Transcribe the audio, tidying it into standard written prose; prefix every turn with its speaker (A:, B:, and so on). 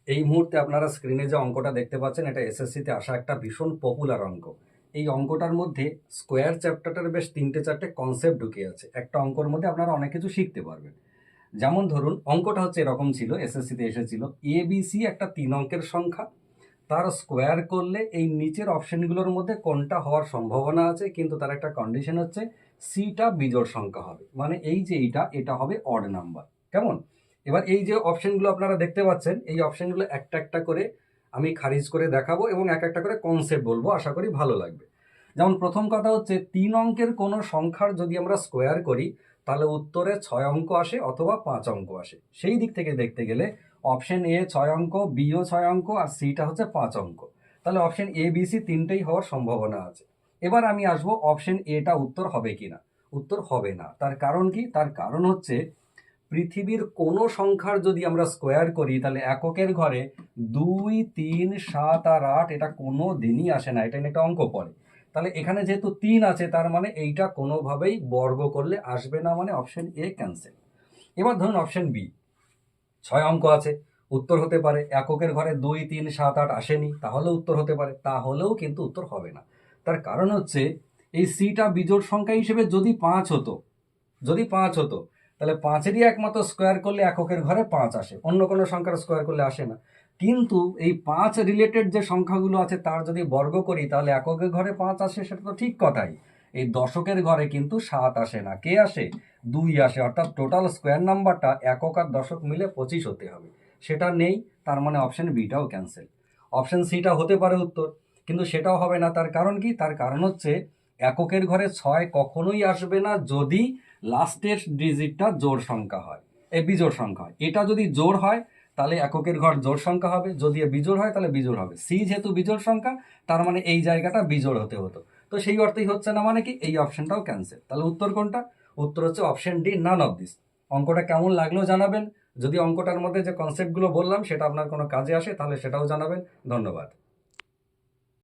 A: এই মুহূর্তে আপনারা স্ক্রিনে যে অঙ্কটা দেখতে পাচ্ছেন, এটা এসএসসিতে আসা একটা ভীষণ পপুলার অঙ্ক। এই অঙ্কটার মধ্যে স্কোয়ার চ্যাপ্টারটার বেশ 3-4টে কনসেপ্ট ঢুকে আছে। একটা অঙ্কর মধ্যে আপনারা অনেক কিছু শিখতে পারবেন। যেমন ধরুন, অঙ্কটা হচ্ছে এরকম ছিল, এসএসসিতে এসেছিল, এবিসি একটা 3 অঙ্কের সংখ্যা, তার স্কোয়ার করলে এই নিচের অপশনগুলোর মধ্যে কোনটা হওয়ার সম্ভাবনা আছে, কিন্তু তার একটা কন্ডিশন হচ্ছে সিটা বিজোড় সংখ্যা হবে, মানে এই যে এটা হবে অড নাম্বার। কেমন? এবার এই যে অপশনগুলো আপনারা দেখতে পাচ্ছেন, এই অপশনগুলো একটা একটা করে আমি খারিজ করে দেখাবো এবং এক একটা করে কনসেপ্ট বলবো, আশা করি ভালো লাগবে। যেমন প্রথম কথা হচ্ছে, 3 অঙ্কের কোনো সংখ্যার যদি আমরা স্কোয়ার করি তাহলে উত্তরে 6 অঙ্ক আসে অথবা 5 অঙ্ক আসে। সেই দিক থেকে দেখতে গেলে অপশন এ 6 অঙ্ক, বিও 6 অঙ্ক, আর সিটা হচ্ছে 5 অঙ্ক। তাহলে অপশন এ বি সি তিনটেই হওয়ার সম্ভাবনা আছে। এবার আমি আসবো অপশন এটা উত্তর হবে কিনা। উত্তর হবে না। তার কারণ কি? তার কারণ হচ্ছে, পৃথিবীর কোনো সংখ্যার যদি আমরা স্কোয়ার করি তাহলে এককের ঘরে 2, 3, 7 আর 8 এটা কোনো দিনই আসে না, এটা নিয়ে একটা অঙ্ক পড়ে। তাহলে এখানে যেহেতু 3 আছে, তার মানে এইটা কোনোভাবেই বর্গ করলে আসবে না, মানে অপশন এ ক্যান্সেল। এবার ধরুন অপশন বি, 6 অঙ্ক আছে, উত্তর হতে পারে। এককের ঘরে 2, 3, 7, 8 আসেনি, তাহলে উত্তর হতে পারে, তাহলেও কিন্তু উত্তর হবে না। তার কারণ হচ্ছে, এই সিটা বিজোড় সংখ্যা হিসেবে যদি 5 হতো, তাহলে 5-এরই একমাত্র স্কোয়ার করলে এককের ঘরে 5 আসে, অন্য কোনো সংখ্যার স্কোয়ার করলে আসে না। কিন্তু এই 5 রিলেটেড যে সংখ্যাগুলো আছে তার যদি বর্গ করি তাহলে এককের ঘরে 5 আসে, সেটা তো ঠিক কথাই। এই দশকের ঘরে কিন্তু 7 আসে না, কে আসে? 2 আসে, অর্থাৎ টোটাল স্কোয়ার নাম্বারটা একক আর দশক মিলে 25 হতে হবে, সেটা নেই। তার মানে অপশন বিটাও ক্যান্সেল। অপশন সিটা হতে পারে উত্তর, কিন্তু সেটাও হবে না। তার কারণ কি? তার কারণ হচ্ছে, এককের ঘরে 6 কখনোই আসবে না যদি লাস্টের ডিজিটটা জোড় সংখ্যা হয়, এই বিজোড় সংখ্যা হয়। এটা যদি জোড় হয় তাহলে এককের ঘর জোড় সংখ্যা হবে, যদি বিজোড় হয় তাহলে বিজোড় হবে। সি যেহেতু বিজোড় সংখ্যা, তার মানে এই জায়গাটা বিজোড় হতে হতো, তো সেই অর্থেই হচ্ছে না, মানে কি এই অপশনটাও ক্যান্সেল। তাহলে উত্তর কোনটা? উত্তর হচ্ছে option D, none of this. অঙ্কটা কেমন লাগলো জানাবেন। যদি অঙ্কটার মধ্যে যে কনসেপ্টগুলো বললাম সেটা আপনার কোনো কাজে আসে তাহলে সেটাও জানাবেন। ধন্যবাদ।